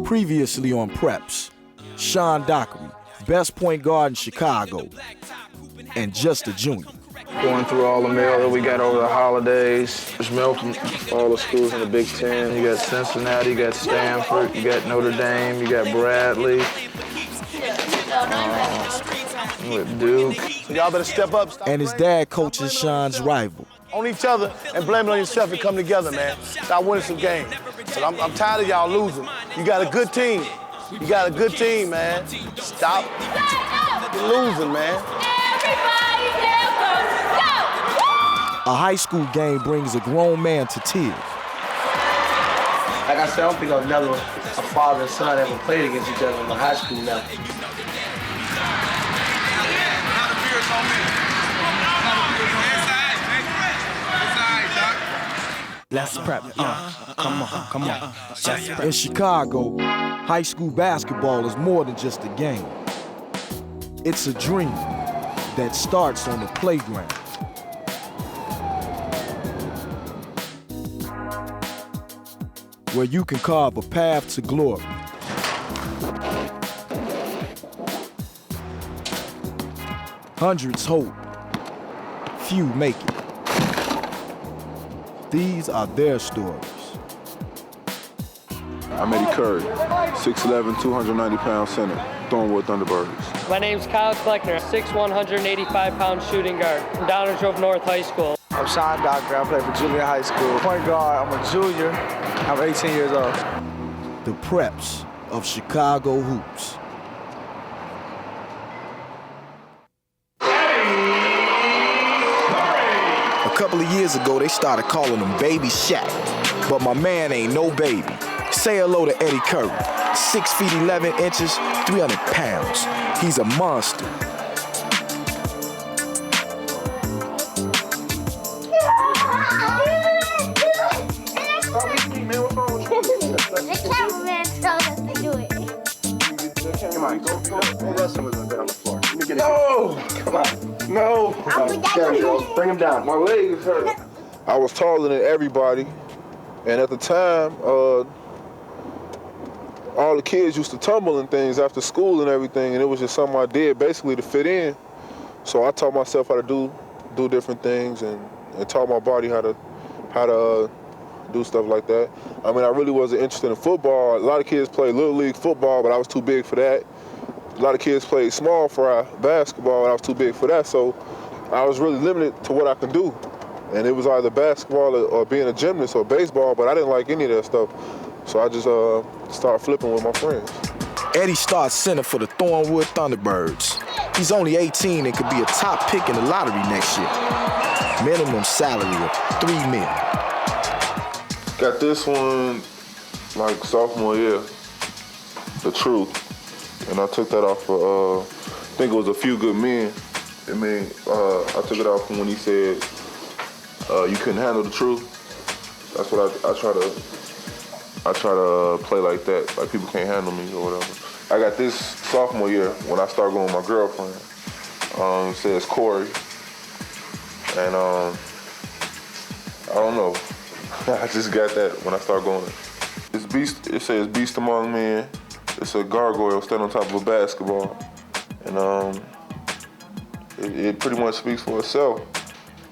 Previously on Preps, Sean Dockery, best point guard in Chicago, and just a junior. Going through all the mail that we got over the holidays. There's mail from all the schools in the Big Ten. You got Cincinnati, you got Stanford, you got Notre Dame, you got Bradley, with Duke. So y'all better step up. And his dad coaches Sean's rival. On each other and blame it on yourself and come together, man. Start winning some games. But I'm tired of y'all losing. You got a good team. You got a good team, man. Stop losing, man. A high school game brings a grown man to tears. Like I said, I don't think I've never a father and son ever played against each other in the high school level. Let's prep. Come on. Let's prep. In Chicago, high school basketball is more than just a game. It's a dream that starts on the playground. Where you can carve a path to glory. Hundreds hope, few make it. These are their stories. I'm Eddy Curry, 6'11", 290-pound center, Thornwood Thunderbirds. My name's Kyle Kleckner, 6'1", 185-pound shooting guard from Downers Grove North High School. I'm Sean Dockery. I play for junior high school. Point guard, I'm a junior. I'm 18 years old. The Preps of Chicago hoops. A couple of years ago, they started calling him Baby Shaq. But my man ain't no baby. Say hello to Eddy Curry. 6 feet 11 inches, 300 pounds. He's a monster. The cameraman told us to do it. Come on, go wrestle with him down on the floor. Let me get it. No! Come on. No! Bring him down. My leg is hurt. I was taller than everybody, and at the time, all the kids used to tumble and things after school and everything, and it was just something I did basically to fit in. So I taught myself how to do different things and taught my body how to do stuff like that. I mean, I really wasn't interested in football. A lot of kids played Little League football, but I was too big for that. A lot of kids played small fry basketball, and I was too big for that. So I was really limited to what I could do. And it was either basketball or being a gymnast or baseball, but I didn't like any of that stuff. So I just started flipping with my friends. Eddy starts center for the Thornwood Thunderbirds. He's only 18 and could be a top pick in the lottery next year. Minimum salary of $3 million. Got this one like sophomore year, The Truth. And I took that off for, I think it was A Few Good Men. I mean, I took it off from when he said, you couldn't handle the truth. That's what I try to play like that, like people can't handle me or whatever. I got this sophomore year when I started going with my girlfriend. It says Corey. And I don't know. I just got that when I started going. It's beast. It says Beast Among Men. It's a gargoyle standing on top of a basketball. And it pretty much speaks for itself.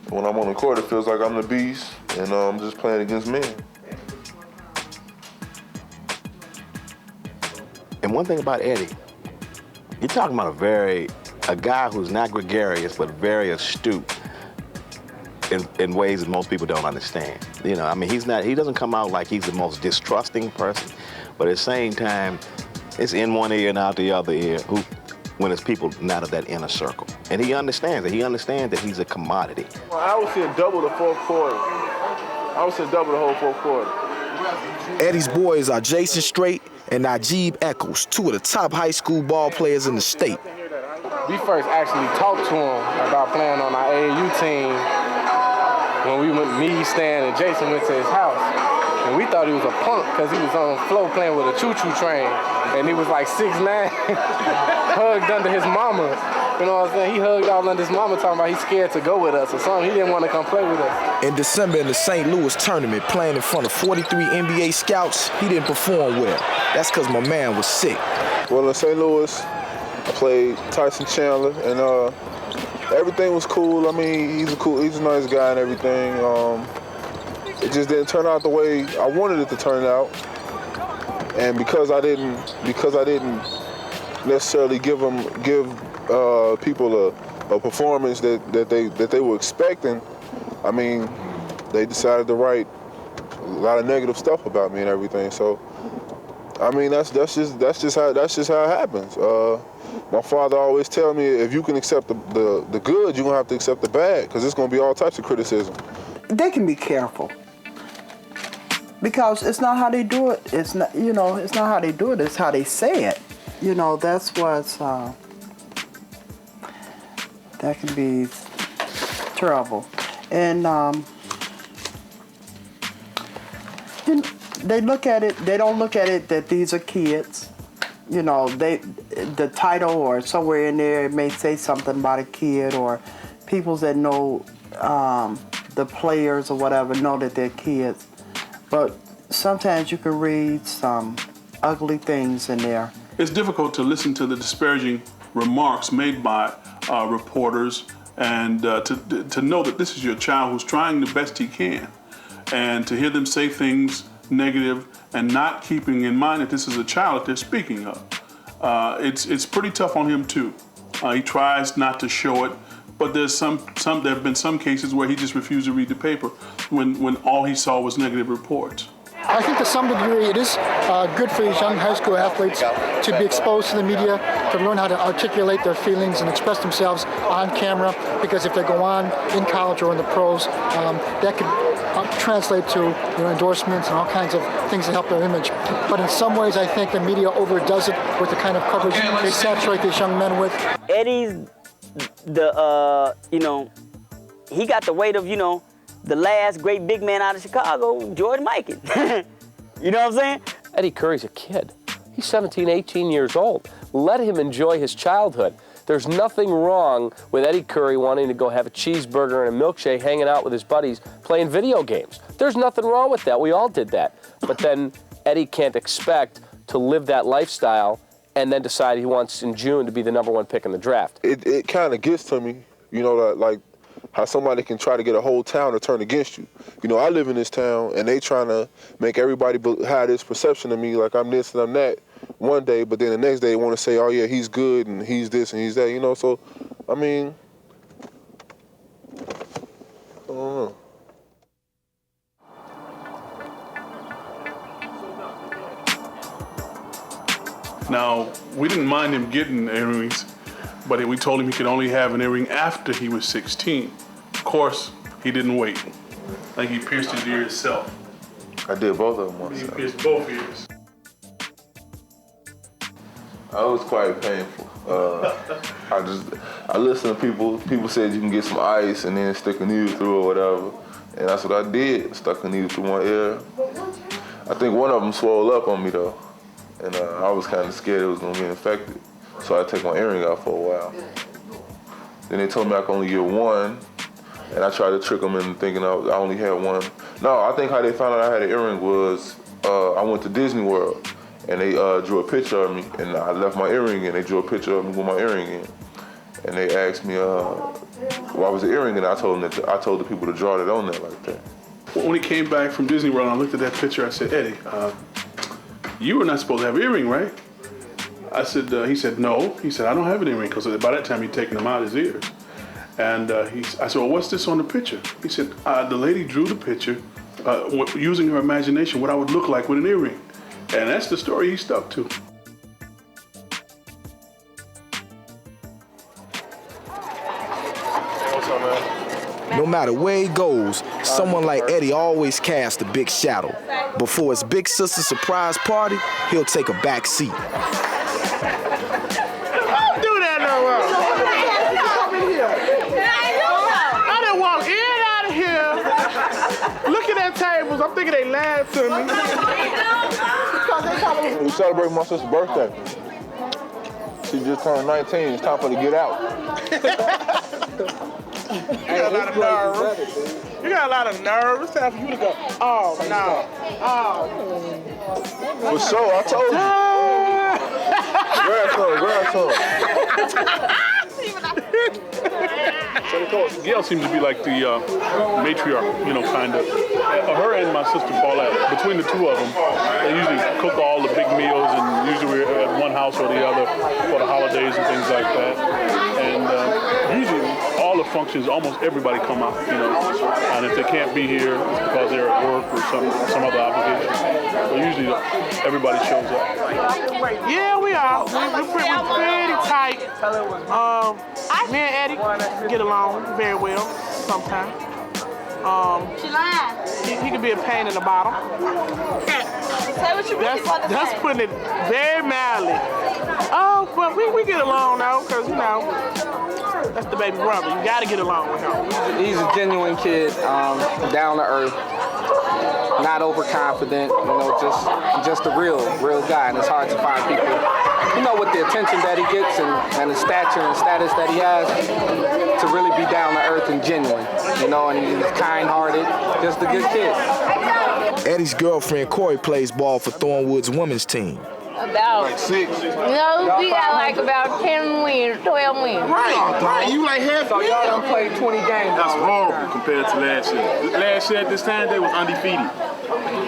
When I'm on the court, it feels like I'm the beast, and I'm just playing against men. And one thing about Eddy, you're talking about a guy who's not gregarious, but very astute in ways that most people don't understand. You know, I mean, he doesn't come out like he's the most distrusting person, but at the same time, it's in one ear and out the other ear when it's people not of that inner circle. And he understands it. He understands that he's a commodity. Well, I would say double the fourth quarter. I would say double the whole fourth quarter. Eddy's boys are Jason Strait and Najib Eccles, two of the top high school ball players in the state. We first actually talked to him about playing on our AAU team when we went, me, Stan, and Jason went to his house. And we thought he was a punk because he was on the floor playing with a choo-choo train. And he was like 6'9", hugged under his mama. You know what I'm saying? He hugged all under his mama talking about he's scared to go with us or something. He didn't want to come play with us. In December in the St. Louis tournament, playing in front of 43 NBA scouts, he didn't perform well. That's because my man was sick. Well, in St. Louis, I played Tyson Chandler, and everything was cool. I mean, he's a nice guy and everything. It just didn't turn out the way I wanted it to turn out. And because I didn't necessarily give people a performance that they were expecting, I mean, they decided to write a lot of negative stuff about me and everything. So, I mean, that's just how it happens. My father always tell me, if you can accept the good, you're gonna have to accept the bad, because it's gonna be all types of criticism. They can be careful, because it's not how they do it. It's not, it's not how they do it. It's how they say it. That's what's that can be trouble. And they look at it. They don't look at it that these are kids. The title or somewhere in there, it may say something about a kid, or people that know the players or whatever know that they're kids. But sometimes you can read some ugly things in there. It's difficult to listen to the disparaging remarks made by reporters, and to know that this is your child who's trying the best he can, and to hear them say things negative and not keeping in mind that this is a child that they're speaking of. It's pretty tough on him too. He tries not to show it, but there have been some cases where he just refused to read the paper when all he saw was negative reports. I think to some degree it is good for these young high school athletes to be exposed to the media, to learn how to articulate their feelings and express themselves on camera, because if they go on in college or in the pros, that could translate to endorsements and all kinds of things that help their image. But in some ways I think the media overdoes it with the kind of coverage they saturate these young men with. Eddy's he got the weight of, the last great big man out of Chicago, George Mikan. You know what I'm saying? Eddy Curry's a kid. He's 17, 18 years old. Let him enjoy his childhood. There's nothing wrong with Eddy Curry wanting to go have a cheeseburger and a milkshake, hanging out with his buddies, playing video games. There's nothing wrong with that. We all did that. But then Eddy can't expect to live that lifestyle and then decide he wants in June to be the #1 pick in the draft. It kind of gets to me, like how somebody can try to get a whole town to turn against you. I live in this town, and they trying to make everybody have this perception of me like I'm this and I'm that one day, but then the next day they want to say, oh yeah, he's good and he's this and he's that, so, I mean, I don't know. Now, we didn't mind him getting earrings, but we told him he could only have an earring after he was 16. Of course, he didn't wait. I think he pierced his ear himself. I did both of them once. He pierced both ears. It was quite painful. I listened to people said you can get some ice and then stick a needle through or whatever. And that's what I did, stuck a needle through my ear. I think one of them swelled up on me though. And I was kind of scared it was gonna get infected. So I take my earring out for a while. Then they told me I could only get one. And I tried to trick them into thinking I only had one. No, I think how they found out I had an earring was I went to Disney World and they drew a picture of me, and I left my earring and they drew a picture of me with my earring in. And they asked me why was the earring, and I told the people to draw it on there like that. When he came back from Disney World and I looked at that picture, I said, Eddy, you were not supposed to have an earring, right? I said, he said, no. He said, I don't have an earring, because by that time he'd taken them out of his ears. And I said, well, what's this on the picture? He said, the lady drew the picture using her imagination, what I would look like with an earring. And that's the story he stuck to. No matter where he goes, someone like Eddy always casts a big shadow. Before his big sister's surprise party, he'll take a back seat. Don't do that no more. Come in here. I done walked in and out of here, looking at tables. I'm thinking they lied to me. We celebrating my sister's birthday. She just turned 19. It's time for her to get out. You got a lot of nerve. You got a lot of nerve. It's time for you to go, oh, no. Oh. For sure, I told you. Grab some. Gail seems to be like the matriarch, you know, kind of. Her and my sister Paulette, between the two of them, they usually cook all the big meals, and usually we're at one house or the other for the holidays and things like that. And usually all the functions, almost everybody come out, you know. And if they can't be here, it's because they're at work or some other obligation. But usually everybody shows up. Yeah, we are. We're pretty tight. Me and Eddie get along very well sometimes. He can be a pain in the bottom. That's putting it very mildly. Oh, but we get along though, because, you know, that's the baby brother. You got to get along with him. He's a genuine kid, down to earth, not overconfident, you know, just a real guy. And it's hard to find people, you know, with the attention that he gets and the stature and status that he has, to really be down to earth and genuine, you know, and he's kind-hearted, just a good kid. Eddie's girlfriend Corey plays ball for Thornwood's women's team. About like 6. No, we got like about 10 wins, 12 wins. Right. You like half. So y'all done played 20 games. That's horrible compared to last year. Last year at this time, they was undefeated.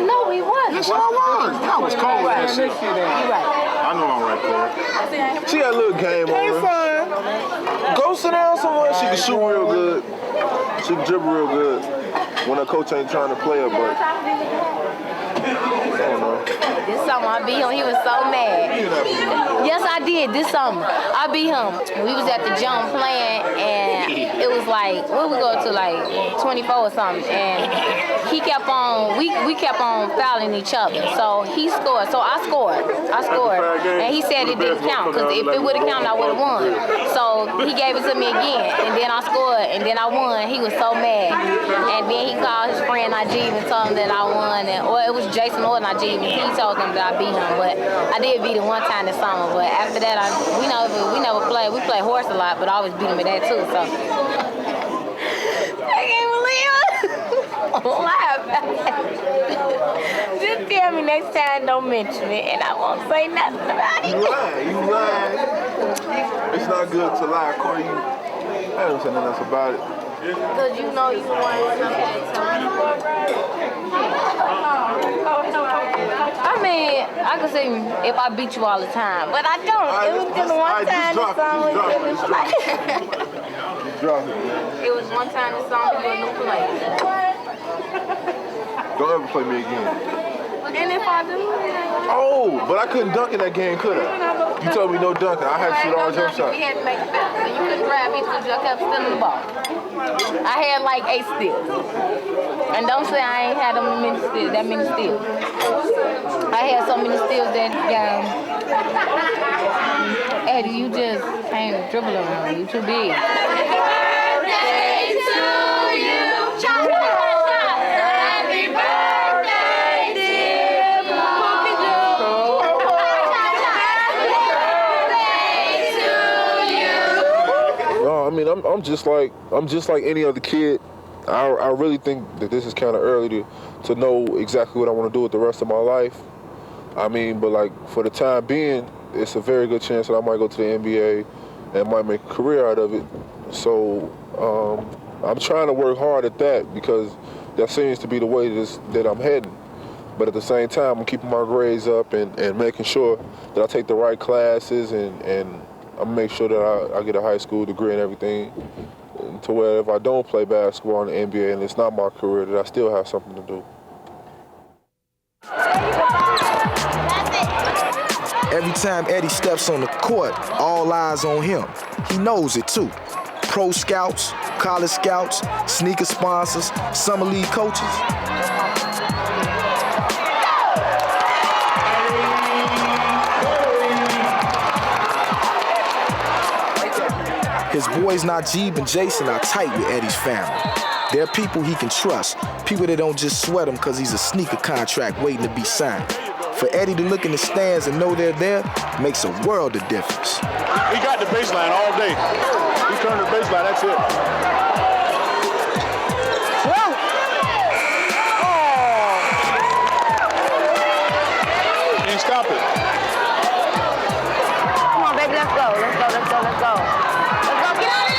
No, we wasn't. Yes, y'all was. That was cold last year. You're right. I know I'm right, Corey. She got a little game on her. Go sit down somewhere. She can shoot real good. She can dribble real good. When her coach ain't trying to play her, but I don't know. This summer I beat him. He was so mad. Yes, I did. This summer I beat him. We was at the gym playing, and it was like, what we go to, like 24 or something, and he kept on. We kept on fouling each other. So he scored. So I scored, and he said it didn't count, because if it would have counted, I would have won. So he gave it to me again, and then I scored, and then I won. He was so mad, and then he called his friend Najib and told him that I won, or it was Jason or Najib, and he told him that I beat him. But I did beat him one time this summer. But after that, we never played. We play horse a lot, but I always beat him at that too. So I can't believe it. Lie about it. Just tell me next time, don't mention it, and I won't say nothing about it. You lying. It's not good to lie, Corey. I don't say nothing else about it. Because you know you want something. I mean, I could say if I beat you all the time, but I don't. It was just one time the song was like. It was one time the song was a new play. Don't ever play me again. And if I do, oh, but I couldn't dunk in that game, could I? You told me no dunking. I had to shoot all jump shots. we had to make it better. So you couldn't grab me because I kept stealing the ball. I had like 8 steals. And don't say I ain't had that many steals. I had so many steals that Eddie, you just can't dribble around. You too big. Happy birthday to you. Happy birthday, dear Cookie Joe. Happy birthday to you. No, I mean I'm just like any other kid. I really think that this is kind of early to know exactly what I want to do with the rest of my life. I mean, but like for the time being, it's a very good chance that I might go to the NBA and might make a career out of it. So I'm trying to work hard at that because that seems to be the way that I'm heading. But at the same time, I'm keeping my grades up and making sure that I take the right classes and I'm make sure that I get a high school degree and everything, to where if I don't play basketball in the NBA and it's not my career, that I still have something to do. Every time Eddie steps on the court, all eyes on him. He knows it too. Pro scouts, college scouts, sneaker sponsors, summer league coaches. His boys Najib and Jason are tight with Eddie's family. They're people he can trust, people that don't just sweat him because he's a sneaker contract waiting to be signed. For Eddy to look in the stands and know they're there makes a world of difference. He got the baseline all day. He turned the baseline, that's it. Can't stop it. Come on, baby, let's go. Let's go, let's go, let's go. Let's go, get out of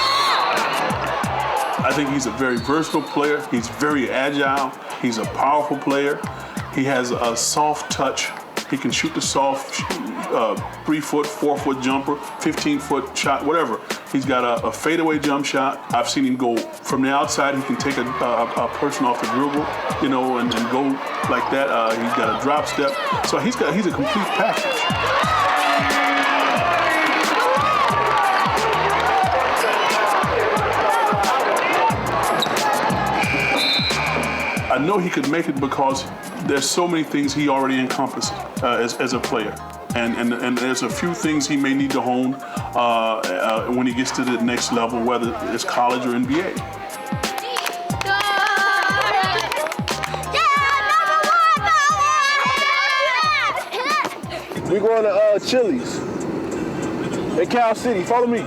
there! I think he's a very versatile player. He's very agile. He's a powerful player. He has a soft touch. He can shoot the soft 3-foot, 4-foot jumper, 15-foot shot, whatever. He's got a fadeaway jump shot. I've seen him go from the outside. He can take a person off the dribble, you know, and go like that. He's got a drop step. So he's a complete package. I know he could make it because there's so many things he already encompasses as a player. And there's a few things he may need to hone when he gets to the next level, whether it's college or NBA. We're going to Chili's in Cal City. Follow me.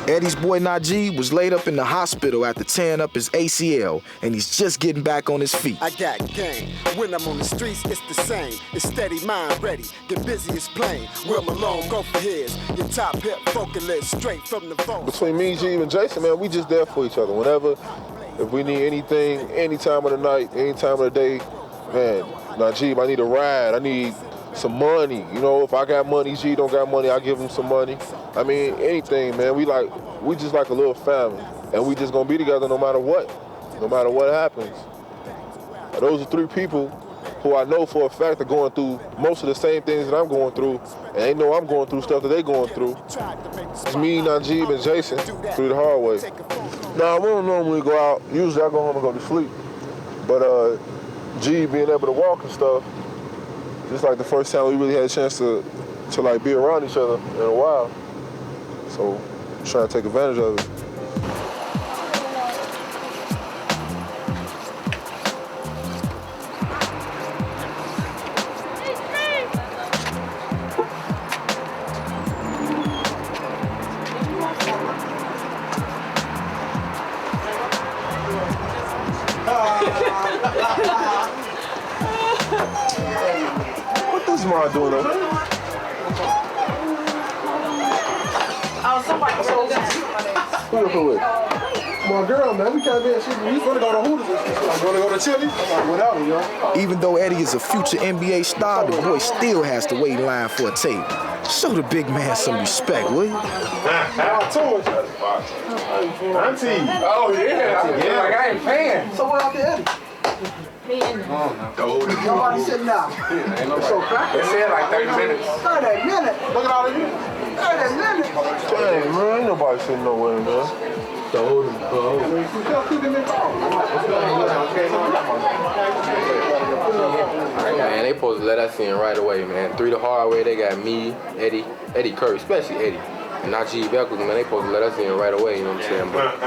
Eddy's boy Najee was laid up in the hospital after tearing up his ACL, and he's just getting back on his feet. I got game. When I'm on the streets, it's the same. It's steady, mind ready. Get busy, it's plain. Will Malone, go for his. Your top hip focus straight from the phone. Between me, G, and Jason, man, we just there for each other. Whenever, if we need anything, any time of the night, any time of the day, man, Najee, I need a ride. I need some money. You know, if I got money, G don't got money, I give him some money. I mean, anything, man. We just like a little family, and we just gonna be together no matter what happens. And those are three people who I know for a fact are going through most of the same things that I'm going through, and they know I'm going through stuff that they going through. It's me, Najee, and Jason through the hard way. Now, we don't normally go out. Usually I go home and go to sleep. But G being able to walk and stuff, just like the first time we really had a chance to like be around each other in a while. So I'm trying to take advantage of it. What this man doing over there? Oh, somebody told us. Who you with? My girl, man, we can't be in shit. We gonna go to Hooters. I'm gonna go to Chili. I'm like, whatever, yo. Even though Eddy is a future NBA star, the boy still has to wait in line for a table. Show the big man some respect, will you? I told you. Auntie. Oh, yeah. Yeah. Like, I ain't paying. So what Uncle Eddy? Nobody sitting down. They said like 30 minutes. 30 minutes. Look at all of you. 30 minutes. Dang, man, ain't nobody sitting nowhere, man. Man, they supposed to let us in right away, man. Through the hard way, they got me, Eddy Curry, especially Eddy, and Najee Beckles, man. They supposed to let us in right away, you know what I'm saying? But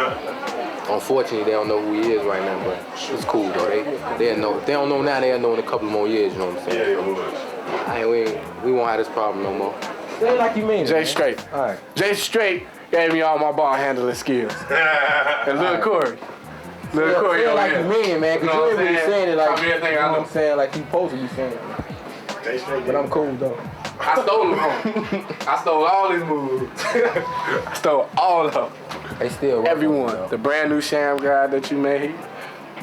unfortunately, they don't know who he is right now, but it's cool, though. They know. If they don't know now, they'll know in a couple more years, you know what I'm saying? We won't have this problem no more. Say it like you mean it. Jay Straight. All right. Jay Straight gave me all my ball handling skills. And Lil Corey. Lil Corey, say it like you mean it, man, because you ain't really saying it like, you know what I'm saying, like you supposed to be saying it. But I'm cool, though. I stole them from him. I stole all his moves. I stole all of them. They still everyone. The brand new Sham guy that you made.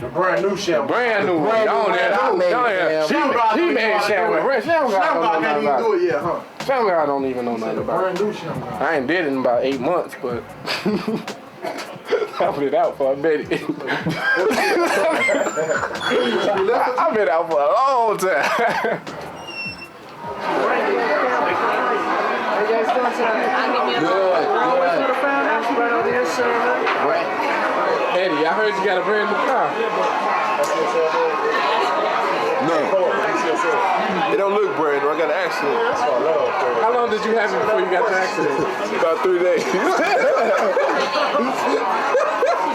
The brand new Sham. Brand new one. He made Sham. Sham guy don't know nothing about it. Yeah, huh? Sham guy don't even know nothing about it. Brand new Sham guy. I ain't did it in about 8 months, but I've been out for a minute. I've been out for a long time. Eddy, I heard you got a brand new car. No. It don't look brand new. I got an accident. How long did you have it before you got the accident? About 3 days.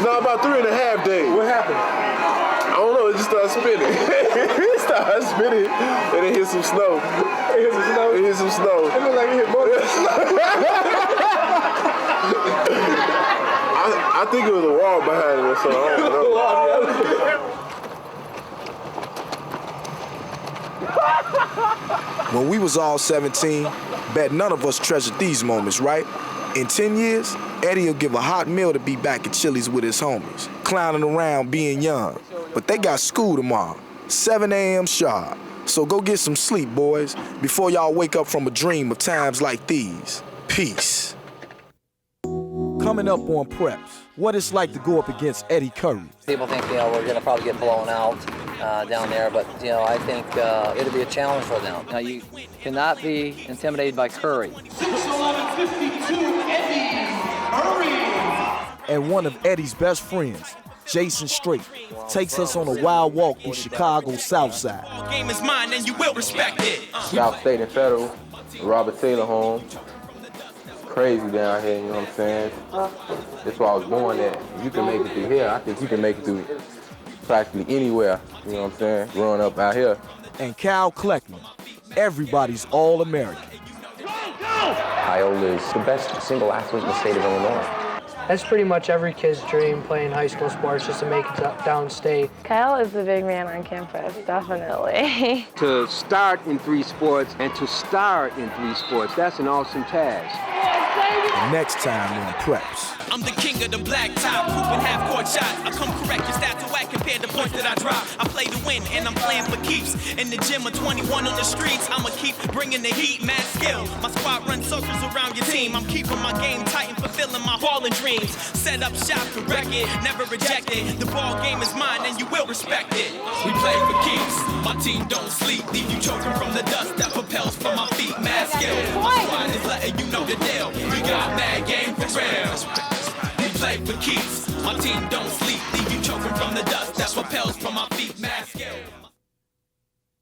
No, about 3.5 days. What happened? don't know, it just started spinning. It started spinning, and it hit some snow. It hit some snow? It hit some snow. It looked like it hit more than snow. I think it was a wall behind it or something. I don't know. When we was all 17, bet none of us treasured these moments, right? In 10 years, Eddie will give a hot meal to be back at Chili's with his homies, clowning around being young. But they got school tomorrow, 7 a.m. sharp. So go get some sleep, boys, before y'all wake up from a dream of times like these. Peace. Coming up on Preps, what it's like to go up against Eddy Curry. People think, we're going to probably get blown out down there, but, I think it'll be a challenge for them. Now, you cannot be intimidated by Curry. 6'11", Eddy Curry. And one of Eddie's best friends, Jason Strait, takes us on a wild walk through Chicago's South Side. Game is mine and you will respect it. South State and Federal, Robert Taylor home. Crazy down here, you know what I'm saying? That's why I was born at. If you can make it through here, I think you can make it through practically anywhere, you know what I'm saying? Growing up out here. And Cal Kleckman, everybody's All-American. Iola is the best single athlete in the state of Illinois. That's pretty much every kid's dream, playing high school sports just to make it downstate. Kyle is the big man on campus, definitely. To start in 3 sports and to star in 3 sports, that's an awesome task. Next time on Preps. I'm the king of the black top, hooping half-court shots. I come correct, your stats are whack compared to points that I drop. I play to win, and I'm playing for keeps. In the gym, of 21 on the streets, I'ma keep bringing the heat, mad skill. My squad runs circles around your team. I'm keeping my game tight and fulfilling my ballin' dreams. Set up shop, correct it, never reject it. The ball game is mine, and you will respect it. We play for keeps, my team don't sleep. Leave you choking from the dust that propels from my feet, mad skill. My squad is letting you know the deal. We got mad game for real. We play for keeps. My team don't sleep. Leave you choking from the dust that propels